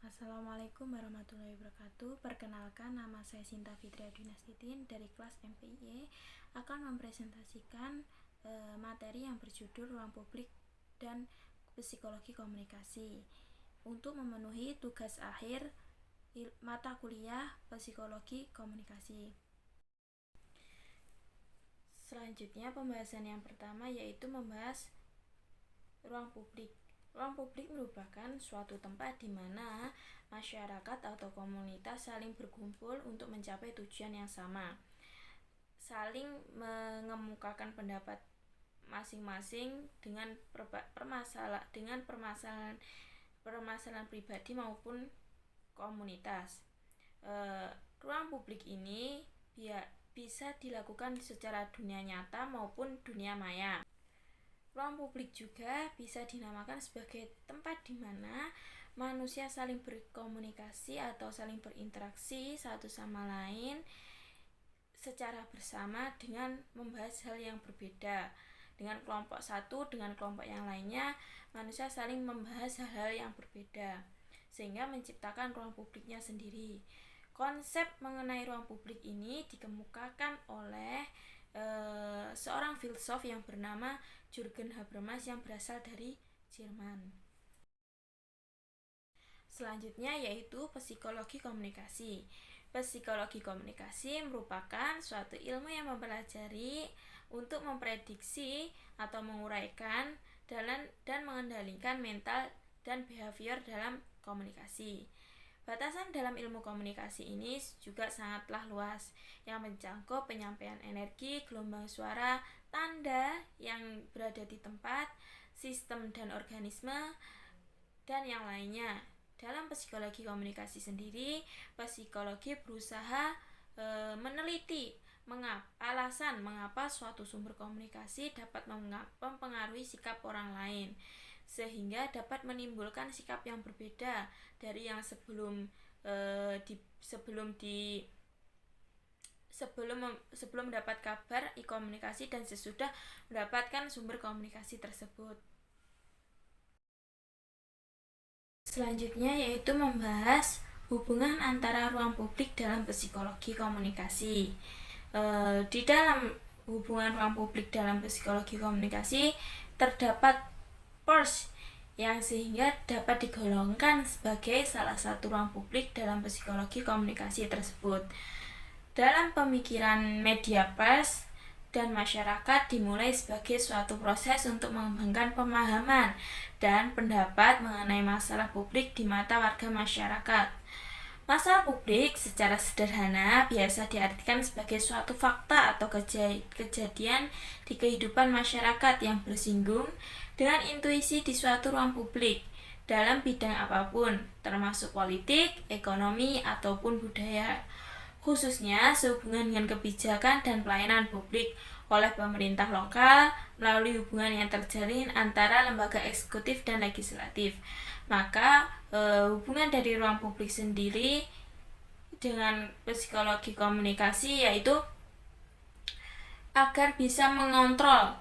Assalamualaikum warahmatullahi wabarakatuh. Perkenalkan, nama saya Sinta Fitria Dinasitin dari kelas MPIE akan mempresentasikan materi yang berjudul Ruang Publik dan Psikologi Komunikasi untuk memenuhi tugas akhir mata kuliah Psikologi Komunikasi. Selanjutnya, pembahasan yang pertama yaitu membahas ruang publik. Ruang publik merupakan suatu tempat di mana masyarakat atau komunitas saling berkumpul untuk mencapai tujuan yang sama, saling mengemukakan pendapat masing-masing dengan permasalahan pribadi maupun komunitas. Ruang publik ini bisa dilakukan secara dunia nyata maupun dunia maya. Ruang publik juga bisa dinamakan sebagai tempat di mana manusia saling berkomunikasi atau saling berinteraksi satu sama lain secara bersama dengan membahas hal yang berbeda. Dengan kelompok satu dengan kelompok yang lainnya, manusia saling membahas hal-hal yang berbeda sehingga menciptakan ruang publiknya sendiri. Konsep mengenai ruang publik ini dikemukakan oleh seorang filsuf yang bernama Jürgen Habermas yang berasal dari Jerman. Selanjutnya yaitu psikologi komunikasi. Psikologi komunikasi merupakan suatu ilmu yang mempelajari untuk memprediksi atau menguraikan dan mengendalikan mental dan behavior dalam komunikasi. Batasan dalam ilmu komunikasi ini juga sangatlah luas, yang mencakup penyampaian energi, gelombang suara, tanda yang berada di tempat, sistem dan organisme, dan yang lainnya. Dalam psikologi komunikasi sendiri, psikologi berusaha meneliti alasan mengapa suatu sumber komunikasi dapat mempengaruhi sikap orang lain, sehingga dapat menimbulkan sikap yang berbeda dari yang sebelum mendapat kabar komunikasi dan sesudah mendapatkan sumber komunikasi tersebut. Selanjutnya yaitu membahas hubungan antara ruang publik dalam psikologi komunikasi. Di dalam hubungan ruang publik dalam psikologi komunikasi terdapat PERS yang sehingga dapat digolongkan sebagai salah satu ruang publik dalam psikologi komunikasi tersebut. Dalam pemikiran media pers dan masyarakat dimulai sebagai suatu proses untuk mengembangkan pemahaman dan pendapat mengenai masalah publik di mata warga masyarakat. Masalah publik secara sederhana biasa diartikan sebagai suatu fakta atau kejadian di kehidupan masyarakat yang bersinggung dengan intuisi di suatu ruang publik dalam bidang apapun, termasuk politik, ekonomi, ataupun budaya, khususnya sehubungan dengan kebijakan dan pelayanan publik oleh pemerintah lokal melalui hubungan yang terjalin antara lembaga eksekutif dan legislatif. Maka hubungan dari ruang publik sendiri dengan psikologi komunikasi yaitu agar bisa mengontrol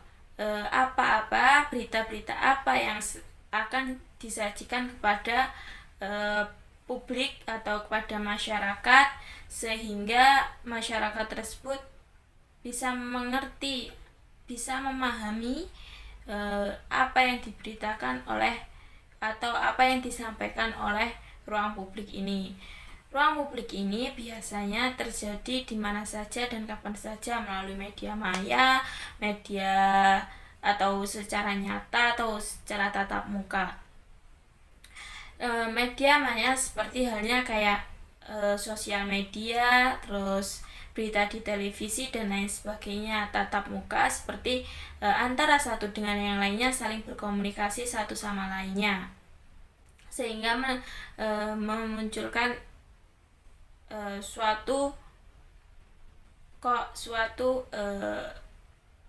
apa-apa berita-berita apa yang akan disajikan kepada publik atau kepada masyarakat, sehingga masyarakat tersebut bisa mengerti, bisa memahami apa yang diberitakan oleh atau apa yang disampaikan oleh ruang publik ini. Ruang publik ini biasanya terjadi di mana saja dan kapan saja melalui media maya, media atau secara nyata atau secara tatap muka. Media maya seperti halnya kayak sosial media, terus berita di televisi dan lain sebagainya. Tatap muka seperti antara satu dengan yang lainnya saling berkomunikasi satu sama lainnya, sehingga memunculkan suatu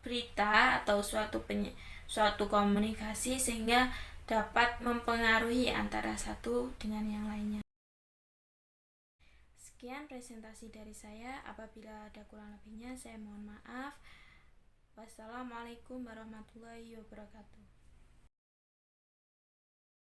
berita atau suatu komunikasi sehingga dapat mempengaruhi antara satu dengan yang lainnya. Sekian presentasi dari saya. Apabila ada kurang lebihnya, saya mohon maaf. Wassalamualaikum warahmatullahi wabarakatuh.